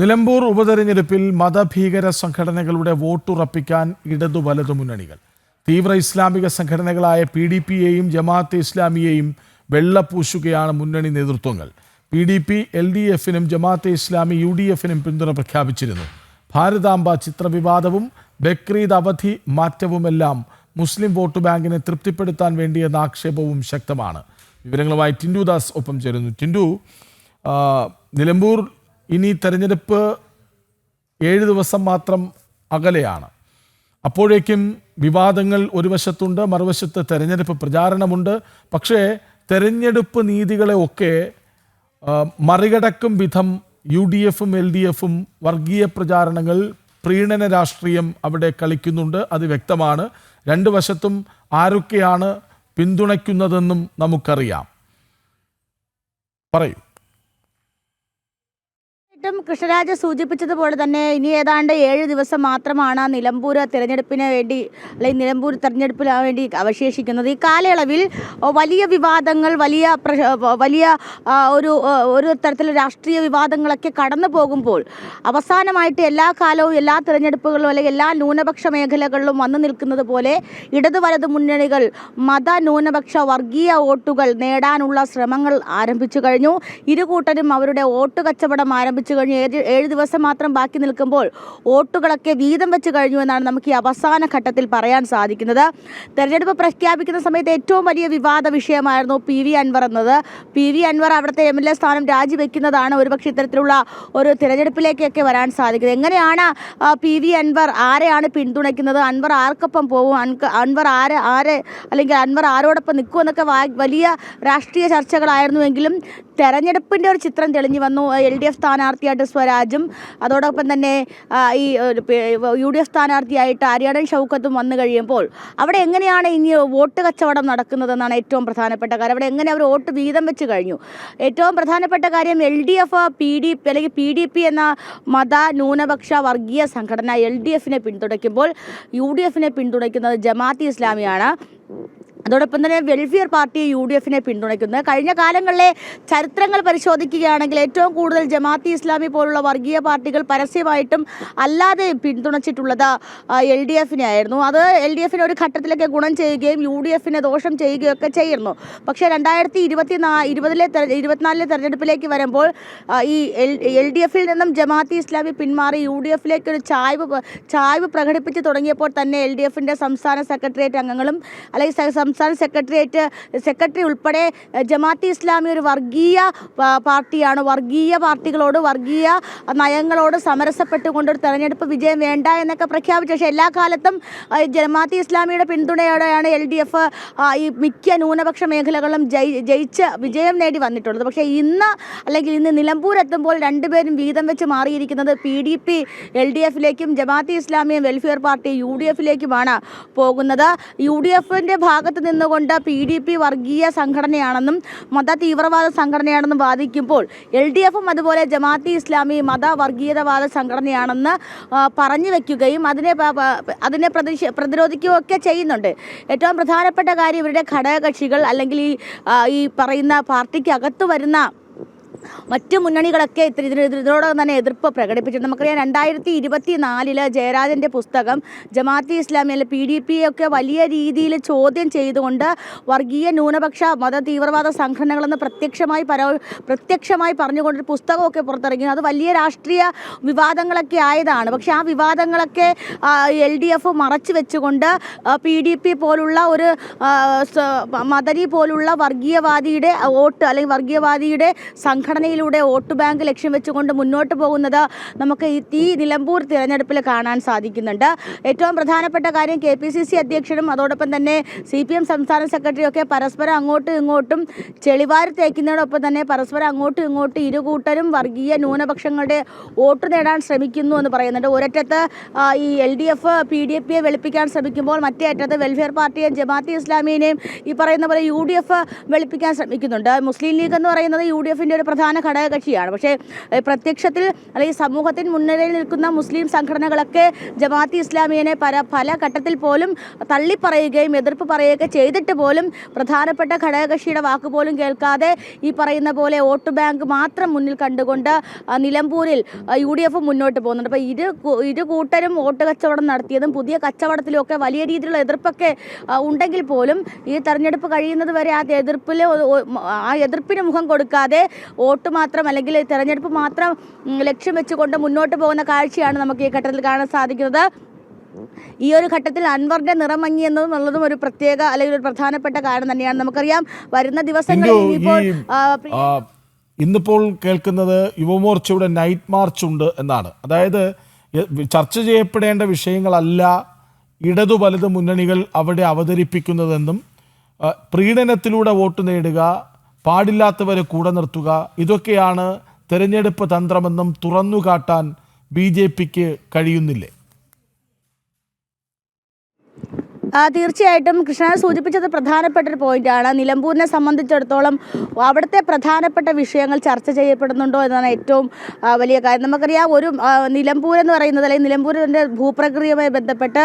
നിലമ്പൂർ ഉപതെരഞ്ഞെടുപ്പിൽ മതഭീകര സംഘടനകളുടെ വോട്ടുറപ്പിക്കാൻ ഇടതു വലതു മുന്നണികൾ. തീവ്ര ഇസ്ലാമിക സംഘടനകളായ PDPയെയും ജമാഅത്തെ ഇസ്ലാമിയെയും വെള്ളപൂശുകയാണ് മുന്നണി നേതൃത്വങ്ങൾ. PDP LDFനും ജമാഅത്തെ ഇസ്ലാമി UDFനും പിന്തുണ പ്രഖ്യാപിച്ചിരുന്നു. ഭാരതാംബ ചിത്രവിവാദവും ബക്രീദ് അവധി മാറ്റവുമെല്ലാം മുസ്ലിം വോട്ട് ബാങ്കിനെ തൃപ്തിപ്പെടുത്താൻ വേണ്ടിയെന്ന ആക്ഷേപവും ശക്തമാണ്. വിവരങ്ങളുമായി ടിൻഡു ദാസ് ഒപ്പം ചേരുന്നു. ടിൻഡു, നിലമ്പൂർ ഇനി തെരഞ്ഞെടുപ്പ് 7 ദിവസം മാത്രം അകലെയാണ്. അപ്പോഴേക്കും വിവാദങ്ങൾ ഒരു വശത്തുണ്ട്, മറുവശത്ത് തെരഞ്ഞെടുപ്പ് പ്രചാരണമുണ്ട്. പക്ഷേ തെരഞ്ഞെടുപ്പ് നീതികളെ ഒക്കെ മറികടക്കും വിധം UDFും LDFും വർഗീയ പ്രചാരണങ്ങൾ, പ്രീണന രാഷ്ട്രീയം അവിടെ കളിക്കുന്നുണ്ട്. അത് വ്യക്തമാണ്. രണ്ട് വശത്തും ആരൊക്കെയാണ് പിന്തുണയ്ക്കുന്നതെന്നും നമുക്കറിയാം. പറയൂ. കൃഷ്ണരാജ സൂചിപ്പിച്ചതുപോലെ തന്നെ ഇനി ഏതാണ്ട് 7 ദിവസം മാത്രമാണ് നിലമ്പൂർ തെരഞ്ഞെടുപ്പിന് വേണ്ടി, അല്ലെങ്കിൽ നിലമ്പൂർ തെരഞ്ഞെടുപ്പിന് വേണ്ടി അവശേഷിക്കുന്നത്. ഈ കാലയളവിൽ വലിയ വിവാദങ്ങൾ, വലിയ ഒരു തരത്തിലുള്ള രാഷ്ട്രീയ വിവാദങ്ങളൊക്കെ കടന്നു പോകുമ്പോൾ അവസാനമായിട്ട് എല്ലാ കാലവും എല്ലാ തെരഞ്ഞെടുപ്പുകളിലും അല്ലെങ്കിൽ എല്ലാ ന്യൂനപക്ഷ മേഖലകളിലും വന്നു നിൽക്കുന്നത് പോലെ ഇടതു വലതു മുന്നണികൾ മത ന്യൂനപക്ഷ വർഗീയ വോട്ടുകൾ നേടാനുള്ള ശ്രമങ്ങൾ ആരംഭിച്ചു കഴിഞ്ഞു. ഇരുകൂട്ടരും അവരുടെ വോട്ട് കച്ചവടം ആരംഭിച്ചു കഴിഞ്ഞു. 7 ദിവസം മാത്രം ബാക്കി നിൽക്കുമ്പോൾ വോട്ടുകളൊക്കെ വീതം വെച്ച് കഴിഞ്ഞു എന്നാണ് നമുക്ക് ഈ അവസാന ഘട്ടത്തിൽ പറയാൻ സാധിക്കുന്നത്. തെരഞ്ഞെടുപ്പ് പ്രഖ്യാപിക്കുന്ന സമയത്ത് ഏറ്റവും വലിയ വിവാദ വിഷയമായിരുന്നു PV അൻവർ എന്നത്. PV അൻവർ അവിടുത്തെ MLA സ്ഥാനം രാജിവെക്കുന്നതാണ് ഒരുപക്ഷെ ഇത്തരത്തിലുള്ള ഒരു തിരഞ്ഞെടുപ്പിലേക്കൊക്കെ വരാൻ സാധിക്കുന്നത്. എങ്ങനെയാണ് PV അൻവർ ആരെയാണ് പിന്തുണയ്ക്കുന്നത്, അൻവർ ആർക്കൊപ്പം പോകും, അൻവർ അല്ലെങ്കിൽ അൻവർ ആരോടൊപ്പം നിൽക്കുമെന്നൊക്കെ വലിയ രാഷ്ട്രീയ ചർച്ചകളായിരുന്നുവെങ്കിലും തെരഞ്ഞെടുപ്പിൻ്റെ ഒരു ചിത്രം തെളിഞ്ഞു വന്നു. LDF സ്ഥാനാർത്ഥിയായിട്ട് സ്വരാജും അതോടൊപ്പം തന്നെ ഈ UDF സ്ഥാനാർത്ഥിയായിട്ട് ആര്യാടൻ ഷൗക്കത്തും വന്നു കഴിയുമ്പോൾ അവിടെ എങ്ങനെയാണ് ഇനി വോട്ട് കച്ചവടം നടക്കുന്നതെന്നാണ് ഏറ്റവും പ്രധാനപ്പെട്ട കാര്യം. അവിടെ എങ്ങനെ അവർ വോട്ട് വീതം വെച്ച് കഴിഞ്ഞു. ഏറ്റവും പ്രധാനപ്പെട്ട കാര്യം LDF PDP അല്ലെങ്കിൽ PDP എന്ന മത ന്യൂനപക്ഷ വർഗീയ സംഘടന LDFനെ പിന്തുണയ്ക്കുമ്പോൾ UDFനെ പിന്തുണയ്ക്കുന്നത് ജമാഅത്തെ ഇസ്ലാമിയാണ്. അതോടൊപ്പം തന്നെ വെൽഫെയർ പാർട്ടി UDFനെ പിന്തുണയ്ക്കുന്നത്. കഴിഞ്ഞ കാലങ്ങളിലെ ചരിത്രങ്ങൾ പരിശോധിക്കുകയാണെങ്കിൽ ഏറ്റവും കൂടുതൽ ജമാഅത്തെ ഇസ്ലാമി പോലുള്ള വർഗീയ പാർട്ടികൾ പരസ്യമായിട്ടും അല്ലാതെ പിന്തുണച്ചിട്ടുള്ളത് LDFനെ ആയിരുന്നു. അത് LDFന് ഒരു ഘട്ടത്തിലൊക്കെ ഗുണം ചെയ്യുകയും UDFനെ ദോഷം ചെയ്യുകയൊക്കെ ചെയ്യുന്നു. പക്ഷേ 2024 തെരഞ്ഞെടുപ്പിലേക്ക് വരുമ്പോൾ ഈ LDFിൽ നിന്നും ജമാഅത്തെ ഇസ്ലാമി പിന്മാറി UDFിലേക്ക് ഒരു ചായ്വ് പ്രകടിപ്പിച്ച് തുടങ്ങിയപ്പോൾ തന്നെ LDFിൻ്റെ സംസ്ഥാന സെക്രട്ടേറിയറ്റ് അംഗങ്ങളും അല്ലെങ്കിൽ സംസ്ഥാന സെക്രട്ടറി ഉൾപ്പെടെ ജമാഅത്തെ ഇസ്ലാമി ഒരു വർഗീയ പാർട്ടിയാണ്, വർഗീയ പാർട്ടികളോട് വർഗീയ നയങ്ങളോട് സമരസപ്പെട്ടുകൊണ്ട് ഒരു തെരഞ്ഞെടുപ്പ് വിജയം വേണ്ട എന്നൊക്കെ പ്രഖ്യാപിച്ചു. പക്ഷേ എല്ലാ കാലത്തും ജമാഅത്തെ ഇസ്ലാമിയുടെ പിന്തുണയോടെയാണ് LDF ഈ മിക്ക ന്യൂനപക്ഷ മേഖലകളും ജയിച്ച് വിജയം നേടി വന്നിട്ടുള്ളത്. പക്ഷേ ഇന്ന് നിലമ്പൂർ എത്തുമ്പോൾ രണ്ടുപേരും വീതം വെച്ച് മാറിയിരിക്കുന്നത് PDP LDFിലേക്കും ജമാഅത്തെ ഇസ്ലാമിയും വെൽഫെയർ പാർട്ടി UDFിലേക്കുമാണ് പോകുന്നത്. UDFിൻ്റെ ഭാഗത്ത് നിന്നുകൊണ്ട് PDP വർഗീയ സംഘടനയാണെന്നും മത തീവ്രവാദ സംഘടനയാണെന്നും വാദിക്കുമ്പോൾ LDFും അതുപോലെ ജമാഅത്തെ ഇസ്ലാമി മത വർഗീയതവാദ സംഘടനയാണെന്ന് പറഞ്ഞു വയ്ക്കുകയും അതിനെ പ്രതിരോധിക്കുകയൊക്കെ ചെയ്യുന്നുണ്ട്. ഏറ്റവും പ്രധാനപ്പെട്ട കാര്യം ഇവരുടെ ഘടകകക്ഷികൾ അല്ലെങ്കിൽ ഈ പറയുന്ന പാർട്ടിക്ക് വരുന്ന മറ്റു മുന്നണികളൊക്കെ ഇതിനോടൊപ്പം തന്നെ എതിർപ്പ് പ്രകടിപ്പിച്ചിട്ടുണ്ട്. നമുക്കറിയാം 2024 ജയരാജൻ്റെ പുസ്തകം ജമാഅത്തെ ഇസ്ലാമി അല്ലെങ്കിൽ PDPയൊക്കെ വലിയ രീതിയിൽ ചോദ്യം ചെയ്തുകൊണ്ട് വർഗീയ ന്യൂനപക്ഷ മത തീവ്രവാദ സംഘടനകളെന്ന് പ്രത്യക്ഷമായി പറഞ്ഞുകൊണ്ടൊരു പുസ്തകമൊക്കെ പുറത്തിറങ്ങി. അത് വലിയ രാഷ്ട്രീയ വിവാദങ്ങളൊക്കെ ആയതാണ്. പക്ഷേ ആ വിവാദങ്ങളൊക്കെ LDF മറച്ചു വെച്ചുകൊണ്ട് PDP പോലുള്ള ഒരു മദനി പോലുള്ള വർഗീയവാദിയുടെ വോട്ട് അല്ലെങ്കിൽ വർഗീയവാദിയുടെ സംഘടനയിലൂടെ വോട്ട് ബാങ്ക് ലക്ഷ്യം വെച്ചുകൊണ്ട് മുന്നോട്ട് പോകുന്നത് നമുക്ക് ഈ നിലമ്പൂർ തിരഞ്ഞെടുപ്പിൽ കാണാൻ സാധിക്കുന്നുണ്ട്. ഏറ്റവും പ്രധാനപ്പെട്ട കാര്യം KPCC അധ്യക്ഷനും അതോടൊപ്പം തന്നെ CPM സംസ്ഥാന സെക്രട്ടറിയൊക്കെ പരസ്പരം അങ്ങോട്ടും ഇങ്ങോട്ടും ചെളിവാരി തേക്കുന്നതോടൊപ്പം തന്നെ പരസ്പരം അങ്ങോട്ടും ഇങ്ങോട്ടും ഇരുകൂട്ടരും വർഗീയ ന്യൂനപക്ഷങ്ങളുടെ വോട്ട് നേടാൻ ശ്രമിക്കുന്നു എന്ന് പറയുന്നുണ്ട്. ഒരറ്റത്ത് ഈ LDF PDPയെ വെളുപ്പിക്കാൻ ശ്രമിക്കുമ്പോൾ മറ്റേ അറ്റത്ത് വെൽഫെയർ പാർട്ടിയെയും ജമാഅത്തെ ഇസ്ലാമിയെയും ഈ പറയുന്ന പോലെ UDF വെളുപ്പിക്കാൻ ശ്രമിക്കുന്നുണ്ട്. മുസ്ലിം ലീഗ് എന്ന് പറയുന്നത് UDFിൻ്റെ ഒരു പ്രധാന പ്രധാന ഘടകകക്ഷിയാണ്. പക്ഷേ പ്രത്യക്ഷത്തിൽ അല്ലെങ്കിൽ സമൂഹത്തിന് മുൻനിരയിൽ നിൽക്കുന്ന മുസ്ലിം സംഘടനകളൊക്കെ ജമാഅത്തെ ഇസ്ലാമിയെ പല ഘട്ടത്തിൽ പോലും തള്ളിപ്പറയുകയും എതിർപ്പ് പറയുകയൊക്കെ ചെയ്തിട്ട് പോലും പ്രധാനപ്പെട്ട ഘടകകക്ഷിയുടെ വാക്ക് പോലും കേൾക്കാതെ ഈ പറയുന്ന പോലെ വോട്ട് ബാങ്ക് മാത്രം മുന്നിൽ കണ്ടുകൊണ്ട് നിലമ്പൂരിൽ UDF മുന്നോട്ട് പോകുന്നുണ്ട്. അപ്പോൾ ഇരു കൂട്ടരും വോട്ട് കച്ചവടം നടത്തിയതും പുതിയ കച്ചവടത്തിലുമൊക്കെ വലിയ രീതിയിലുള്ള എതിർപ്പൊക്കെ ഉണ്ടെങ്കിൽ പോലും ഈ തെരഞ്ഞെടുപ്പ് കഴിയുന്നത് വരെ ആ എതിർപ്പിന് മുഖം കൊടുക്കാതെ വോട്ട് മാത്രം അല്ലെങ്കിൽ തെരഞ്ഞെടുപ്പ് മാത്രം ലക്ഷ്യം വെച്ചുകൊണ്ട് മുന്നോട്ട് പോകുന്ന കാഴ്ചയാണ് നമുക്ക് ഈ ഘട്ടത്തിൽ കാണാൻ സാധിക്കുന്നത്. ഈ ഒരു ഘട്ടത്തിൽ അൻവറിന്റെ നിറം മങ്ങി എന്നുള്ളതും ഒരു പ്രത്യേക അല്ലെങ്കിൽ ഒരു പ്രധാനപ്പെട്ട കാരണം തന്നെയാണ്. നമുക്കറിയാം വരുന്ന ദിവസങ്ങളിൽ ഇന്നിപ്പോൾ കേൾക്കുന്നത് യുവമോർച്ചയുടെ നൈറ്റ് മാർച്ച് ഉണ്ട് എന്നാണ്. അതായത് ചർച്ച ചെയ്യപ്പെടേണ്ട വിഷയങ്ങളല്ല ഇടതു വലത് മുന്നണികൾ അവിടെ അവതരിപ്പിക്കുന്നതെന്നും പ്രീണനത്തിലൂടെ വോട്ട് നേടുക, പാടില്ലാത്തവരെ കൂടെ നിർത്തുക, ഇതൊക്കെയാണ് തെരഞ്ഞെടുപ്പ് തന്ത്രമെന്നും തുറന്നു കാട്ടാൻ BJPക്ക് കഴിയുന്നില്ലേ? തീർച്ചയായിട്ടും കൃഷ്ണ സൂചിപ്പിച്ചത് പ്രധാനപ്പെട്ട ഒരു പോയിന്റാണ്. നിലമ്പൂരിനെ സംബന്ധിച്ചിടത്തോളം അവിടുത്തെ പ്രധാനപ്പെട്ട വിഷയങ്ങൾ ചർച്ച ചെയ്യപ്പെടുന്നുണ്ടോ എന്നതാണ് ഏറ്റവും വലിയ കാര്യം. നമുക്കറിയാം ഒരു നിലമ്പൂർ എന്ന് പറയുന്നത് അല്ലെങ്കിൽ നിലമ്പൂരിൻ്റെ ഭൂപ്രകൃതിയുമായി ബന്ധപ്പെട്ട്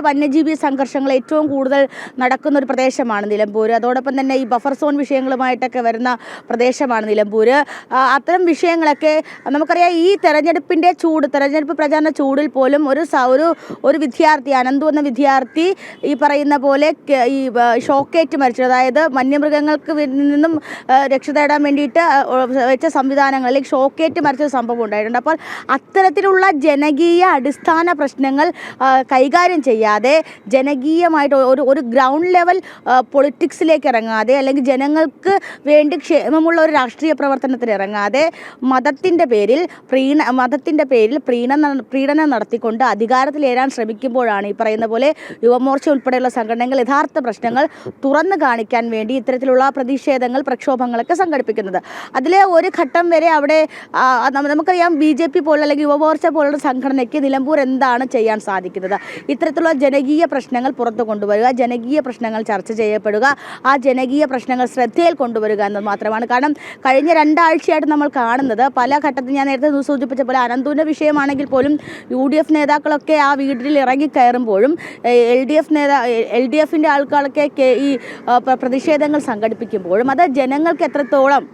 വന്യജീവി സംഘർഷങ്ങൾ ഏറ്റവും കൂടുതൽ നടക്കുന്ന ഒരു പ്രദേശമാണ് നിലമ്പൂർ. അതോടൊപ്പം തന്നെ ഈ ബഫർ സോൺ വിഷയങ്ങളുമായിട്ടൊക്കെ വരുന്ന പ്രദേശമാണ് നിലമ്പൂർ. അത്തരം വിഷയങ്ങളൊക്കെ നമുക്കറിയാം. ഈ തെരഞ്ഞെടുപ്പ് പ്രചാരണ ചൂടിൽ പോലും ഒരു വിദ്യാർത്ഥി അനന്തു എന്ന വിദ്യാർത്ഥി ഈ പറയുന്ന പോലെ ഈ ഷോക്കേറ്റ് മരിച്ചത്, അതായത് വന്യമൃഗങ്ങൾക്ക് നിന്നും രക്ഷ തേടാൻ വേണ്ടിയിട്ട് വെച്ച സംവിധാനങ്ങൾ അല്ലെങ്കിൽ ഷോക്കേറ്റ് മരിച്ച സംഭവം ഉണ്ടായിട്ടുണ്ട്. അപ്പോൾ അത്തരത്തിലുള്ള ജനകീയ അടിസ്ഥാന പ്രശ്നങ്ങൾ കൈകാര്യം ചെയ്യാതെ ജനകീയമായിട്ട് ഒരു ഗ്രൗണ്ട് ലെവൽ പൊളിറ്റിക്സിലേക്ക് ഇറങ്ങാതെ അല്ലെങ്കിൽ ജനങ്ങൾക്ക് വേണ്ടി ക്ഷേമമുള്ള ഒരു രാഷ്ട്രീയ പ്രവർത്തനത്തിന് ഇറങ്ങാതെ മതത്തിൻ്റെ പേരിൽ പ്രീണനം നടത്തിക്കൊണ്ട് അധികാരത്തിലേറാൻ ശ്രമിക്കുമ്പോഴാണ് ഈ പറയുന്ന പോലെ യുവമോർച്ച ഉൾപ്പെടെയുള്ള സംഘടനകൾ യഥാർത്ഥ പ്രശ്നങ്ങൾ തുറന്നു കാണിക്കാൻ വേണ്ടി ഇത്തരത്തിലുള്ള പ്രതിഷേധങ്ങൾ പ്രക്ഷോഭങ്ങളൊക്കെ സംഘടിപ്പിക്കുന്നത്. അതിലെ ഒരു ഘട്ടം വരെ അവിടെ നമുക്കറിയാം BJP പോലുള്ള അല്ലെങ്കിൽ യുവമോർച്ച പോലുള്ള സംഘടനയ്ക്ക് നിലമ്പൂർ എന്താണ് ചെയ്യാൻ സാധിക്കുന്നത്? ഇത്തരത്തിലുള്ള ജനകീയ പ്രശ്നങ്ങൾ പുറത്തു കൊണ്ടുവരിക, ജനകീയ പ്രശ്നങ്ങൾ ചർച്ച ചെയ്യപ്പെടുക, ആ ജനകീയ പ്രശ്നങ്ങൾ ശ്രദ്ധയിൽ കൊണ്ടുവരിക എന്നത് മാത്രമാണ്. കാരണം കഴിഞ്ഞ 2 ആഴ്ചയായിട്ട് നമ്മൾ കാണുന്നത് പല ഘട്ടത്തിൽ ഞാൻ നേരത്തെ സൂചിപ്പിച്ച പോലെ അനന്തുവിൻ്റെ വിഷയമാണെങ്കിൽ പോലും UDF നേതാക്കളൊക്കെ ആ വീട്ടിൽ ഇറങ്ങിക്കയറുമ്പോഴും LDFിൻ്റെ ആൾക്കാരൊക്കെ ഈ പ്രതിഷേധങ്ങൾ സംഘടിപ്പിക്കുമ്പോഴും അത് ജനങ്ങൾക്ക് എത്രത്തോളം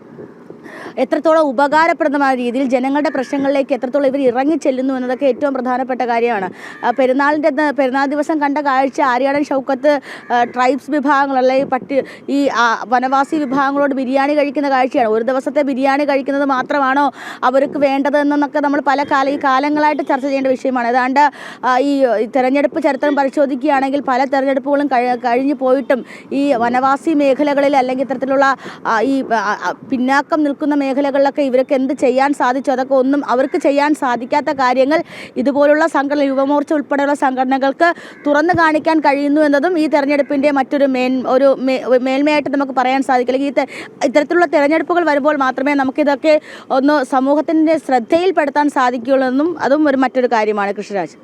ഉപകാരപ്രദമായ രീതിയിൽ ജനങ്ങളുടെ പ്രശ്നങ്ങളിലേക്ക് എത്രത്തോളം ഇവർ ഇറങ്ങിച്ചെല്ലുന്നു എന്നതൊക്കെ ഏറ്റവും പ്രധാനപ്പെട്ട കാര്യമാണ്. പെരുന്നാൾ ദിവസം കണ്ട കാഴ്ച ആര്യാടൻ ഷൗക്കത്ത് ട്രൈബ്സ് വിഭാഗങ്ങൾ അല്ലെങ്കിൽ ഈ വനവാസി വിഭാഗങ്ങളോട് ബിരിയാണി കഴിക്കുന്ന കാഴ്ചയാണ്. ഒരു ദിവസത്തെ ബിരിയാണി കഴിക്കുന്നത് മാത്രമാണോ അവർക്ക് വേണ്ടതെന്നൊക്കെ നമ്മൾ ഈ കാലങ്ങളായിട്ട് ചർച്ച ചെയ്യേണ്ട വിഷയമാണ്. ഏതാണ്ട് ഈ തെരഞ്ഞെടുപ്പ് ചരിത്രം പരിശോധിക്കുകയാണെങ്കിൽ പല തെരഞ്ഞെടുപ്പുകളും കഴിഞ്ഞു പോയിട്ടും ഈ വനവാസി മേഖലകളിൽ അല്ലെങ്കിൽ ഇത്തരത്തിലുള്ള ഈ പിന്നാക്കം നിൽക്കുന്ന മേഖലകളിലൊക്കെ ഇവർക്ക് എന്ത് ചെയ്യാൻ സാധിച്ചു? അതൊക്കെ ഒന്നും അവർക്ക് ചെയ്യാൻ സാധിക്കാത്ത കാര്യങ്ങൾ ഇതുപോലുള്ള യുവമോർച്ച ഉൾപ്പെടെയുള്ള സംഘടനകൾക്ക് തുറന്നു കാണിക്കാൻ കഴിയുന്നു എന്നതും ഈ തെരഞ്ഞെടുപ്പിൻ്റെ മറ്റൊരു മേന്മയായിട്ട് നമുക്ക് പറയാൻ സാധിക്കില്ല. ഇത്തരത്തിലുള്ള തെരഞ്ഞെടുപ്പുകൾ വരുമ്പോൾ മാത്രമേ നമുക്കിതൊക്കെ ഒന്ന് സമൂഹത്തിൻ്റെ ശ്രദ്ധയിൽപ്പെടുത്താൻ സാധിക്കുകയുള്ളൂ എന്നും അതും മറ്റൊരു കാര്യമാണ്. കൃഷ്ണരാജ്.